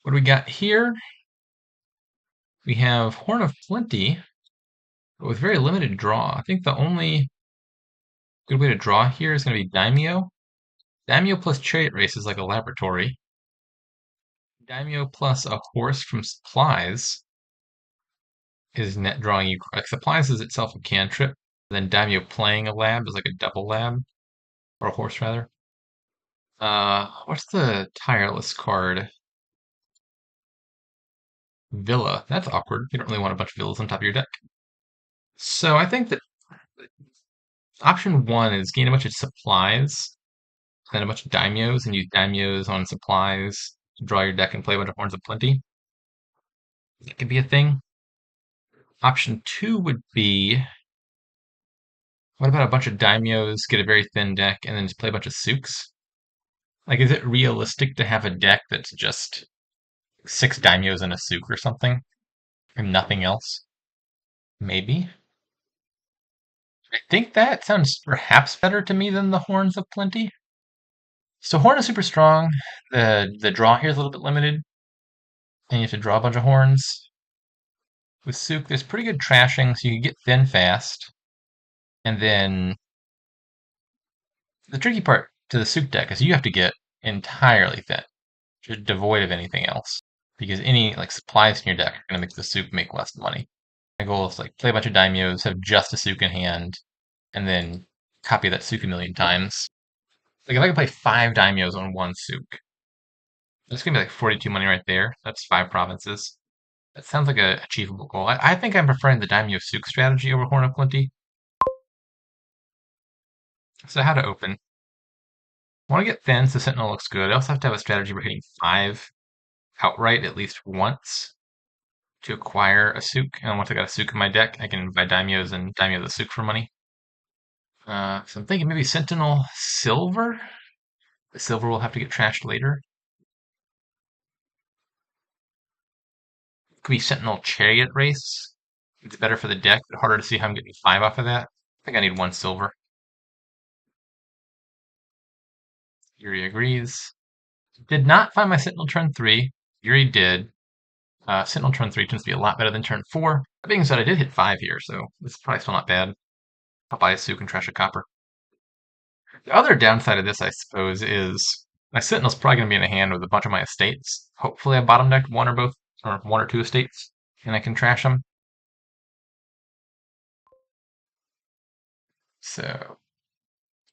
What do we got here? We have Horn of Plenty, but with very limited draw. I think the only good way to draw here is going to be Daimyo. Daimyo plus Chariot Race is like a laboratory. Daimyo plus a horse from supplies is net drawing you. Like supplies is itself a cantrip. Then Daimyo playing a lab is like a double lab, or a horse rather. What's the tireless card? Villa. That's awkward. You don't really want a bunch of villas on top of your deck. So I think that option one is gain a bunch of supplies, then a bunch of daimyos, and use daimyos on supplies to draw your deck and play a bunch of Horns of Plenty. It could be a thing. Option two would be, what about a bunch of daimyos, get a very thin deck, and then just play a bunch of Souks? Like, is it realistic to have a deck that's just 6 daimyos and a Souk or something, and nothing else? Maybe. I think that sounds perhaps better to me than the Horns of Plenty. So Horn is super strong. The draw here is a little bit limited, and you have to draw a bunch of horns. With Souk, there's pretty good trashing, so you can get thin fast. And then the tricky part to the Souk deck is you have to get entirely thin, just devoid of anything else. Because any like supplies in your deck are going to make the Souk make less money. My goal is like play a bunch of daimyos, have just a Souk in hand, and then copy that Souk a million times. Like if I could play 5 daimyos on one Souk, that's gonna be like 42 money right there. That's 5 provinces. That sounds like a achievable goal. I think I'm preferring the Daimyo Souk strategy over Horn of Plenty. So how to open. I want to get thin so Sentinel looks good. I also have to have a strategy for hitting 5 outright at least once to acquire a Souk. And once I got a Souk in my deck, I can buy Daimyos and Daimyo the Souk for money. So I'm thinking maybe Sentinel Silver. The Silver will have to get trashed later. Could be Sentinel Chariot Race. It's better for the deck, but harder to see how I'm getting 5 off of that. I think I need 1 silver. Yuri agrees. Did not find my Sentinel turn 3. Yuri did. Sentinel turn 3 tends to be a lot better than turn 4. That being said, I did hit 5 here, so this is probably still not bad. I'll buy a Souk and trash a copper. The other downside of this, I suppose, is my Sentinel's probably going to be in a hand with a bunch of my estates. Hopefully I bottom decked one or both, or 1 or 2 estates, and I can trash them. So,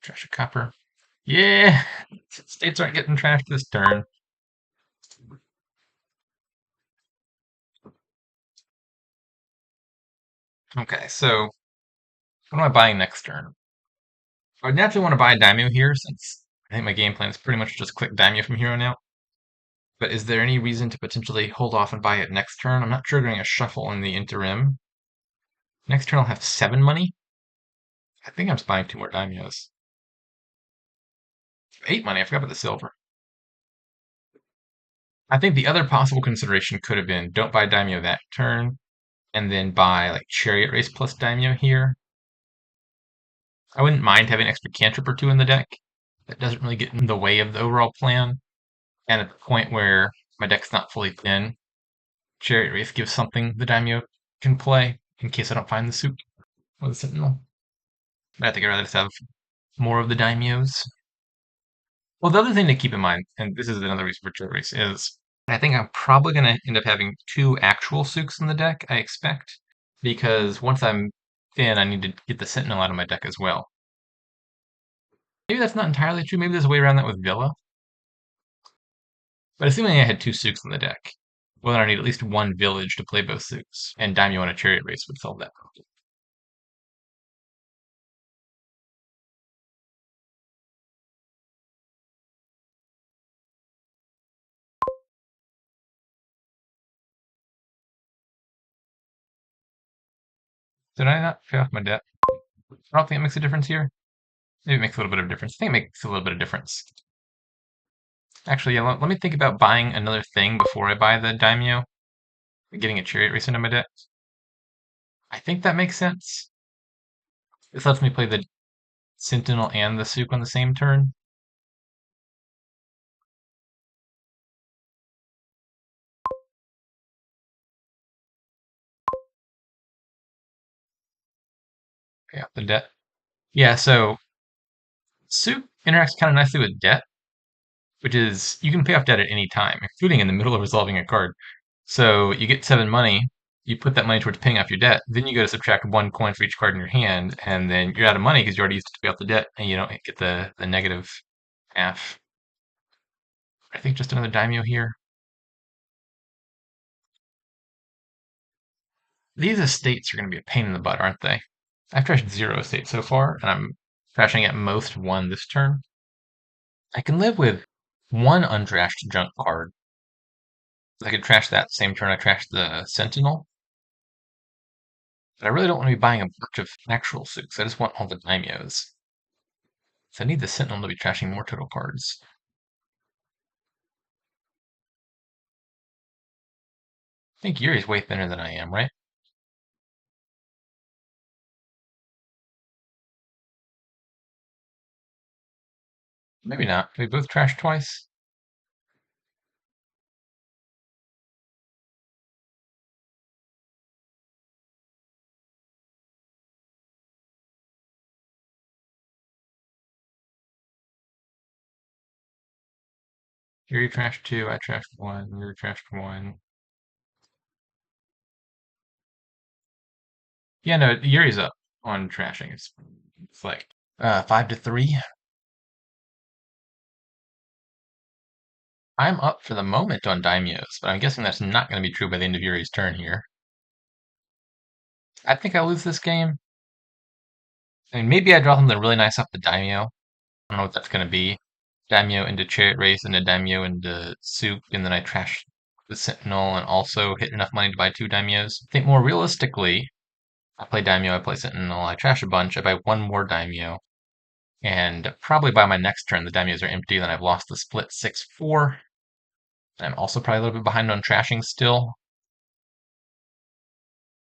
trash a copper. Yeah! Estates aren't getting trashed this turn. Okay, so what am I buying next turn? I would naturally want to buy a daimyo here, since I think my game plan is pretty much just click daimyo from here on out. But is there any reason to potentially hold off and buy it next turn? I'm not triggering a shuffle in the interim. Next turn I'll have 7 money. I think I'm just buying 2 more daimyos. 8 money, I forgot about the silver. I think the other possible consideration could have been don't buy daimyo that turn, and then buy like Chariot Race plus daimyo here. I wouldn't mind having an extra cantrip or 2 in the deck. That doesn't really get in the way of the overall plan. And at the point where my deck's not fully thin, Chariot Race gives something the daimyo can play in case I don't find the Souk or the Sentinel. But I think I'd rather just have more of the daimyos. Well, the other thing to keep in mind, and this is another reason for Chariot Race, is I think I'm probably going to end up having 2 actual Souks in the deck, I expect, because once I'm thin, I need to get the Sentinel out of my deck as well. Maybe that's not entirely true. Maybe there's a way around that with Villa. But assuming I had 2 Souks in the deck, well, then I need at least 1 village to play both Souks, and Daimyo on a Chariot Race would solve that problem. Did I not pay off my debt? I don't think it makes a difference here. Maybe it makes a little bit of difference. I think it makes a little bit of difference. Actually, yeah, let me think about buying another thing before I buy the Daimyo. Getting a Chariot Race into my deck. I think that makes sense. This lets me play the Sentinel and the Souk on the same turn. Pay off the debt. Yeah, so Souk interacts kind of nicely with debt, which is you can pay off debt at any time, including in the middle of resolving a card. So you get 7 money, you put that money towards paying off your debt, then you go to subtract 1 coin for each card in your hand, and then you're out of money because you already used it to pay off the debt, and you don't get the negative half. I think just another daimyo here. These estates are going to be a pain in the butt, aren't they? I've trashed 0 estates so far, and I'm trashing at most 1 this turn. I can live with 1 untrashed junk card. I could trash that same turn I trashed the Sentinel. But I really don't want to be buying a bunch of actual Souks. I just want all the daimyos. So I need the Sentinel to be trashing more total cards. I think Yuri's way thinner than I am, right? Maybe not. We both trashed twice. Yuri trashed 2, I trashed 1, Yuri trashed 1. Yeah, no, Yuri's up on trashing. It's like 5-3. I'm up for the moment on daimyos, but I'm guessing that's not going to be true by the end of Yuri's turn here. I think I lose this game. I mean, maybe I draw something really nice off the daimyo. I don't know what that's going to be. Daimyo into Chariot Race and a daimyo into Souk, and then I trash the Sentinel and also hit enough money to buy 2 daimyos. I think more realistically, I play daimyo, I play Sentinel, I trash a bunch, I buy 1 more daimyo, and probably by my next turn the daimyos are empty, then I've lost the split 6-4. I'm also probably a little bit behind on trashing still.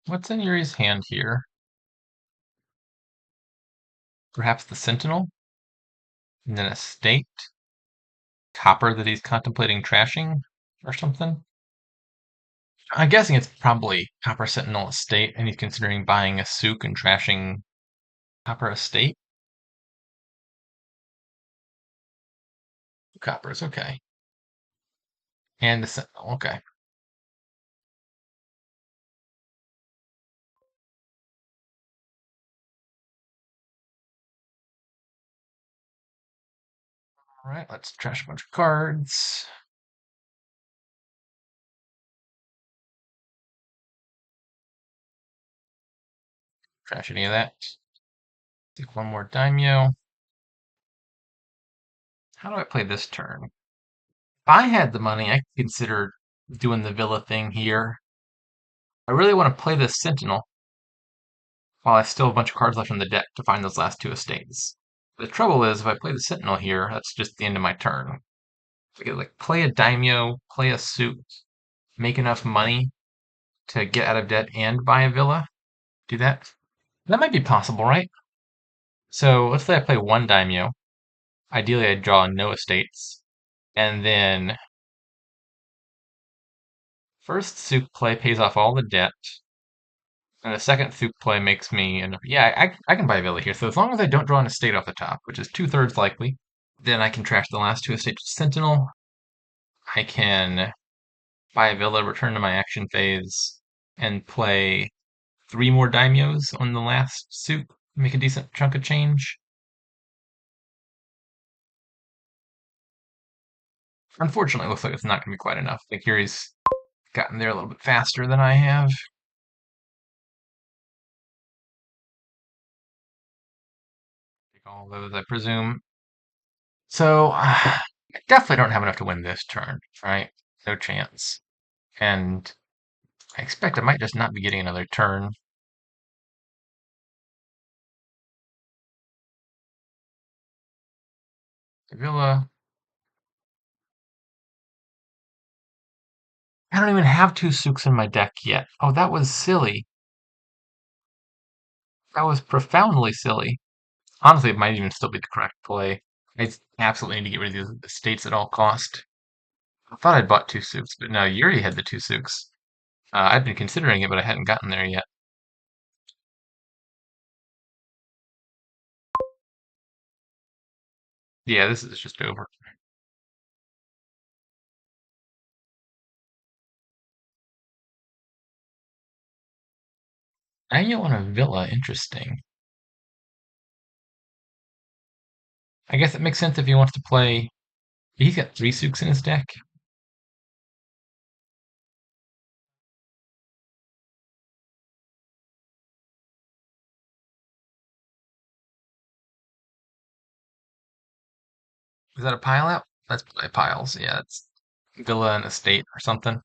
What's in Yuri's hand here? Perhaps the Sentinel? And then a state? Copper that he's contemplating trashing or something? I'm guessing it's probably Copper Sentinel Estate, and he's considering buying a Souk and trashing Copper Estate. Coppers, okay. And the Sentinel, okay. All right, let's trash a bunch of cards. Trash any of that. Take 1 more daimyo. How do I play this turn? If I had the money, I could consider doing the Villa thing here. I really want to play this Sentinel while I still have a bunch of cards left on the deck to find those last 2 estates. The trouble is, if I play the Sentinel here, that's just the end of my turn. If I could like play a daimyo, play a Souk, make enough money to get out of debt and buy a villa, do that. That might be possible, right? So let's say I play 1 daimyo. Ideally, I draw no estates. And then first Souk play pays off all the debt. And the second Souk play makes me enough. Yeah, I can buy a villa here. So as long as I don't draw an estate off the top, which is 2/3 likely, then I can trash the last 2 estates with Sentinel. I can buy a villa, return to my action phase, and play 3 more daimyos on the last Souk. Make a decent chunk of change. Unfortunately, it looks like it's not going to be quite enough. I think Yuri's gotten there a little bit faster than I have. Take all those, I presume. So, I definitely don't have enough to win this turn, right? No chance. And I expect I might just not be getting another turn. Villa. I don't even have 2 Souks in my deck yet. Oh, that was silly. That was profoundly silly. Honestly, it might even still be the correct play. I absolutely need to get rid of these estates at all cost. I thought I'd bought 2 Souks, but no, Yuri had the 2 Souks. I'd been considering it, but I hadn't gotten there yet. Yeah, this is just over. And you want a villa, interesting. I guess it makes sense if he wants to play. He's got three Souks in his deck. Is that a pile out? That's probably piles. Yeah, it's villa and estate or something.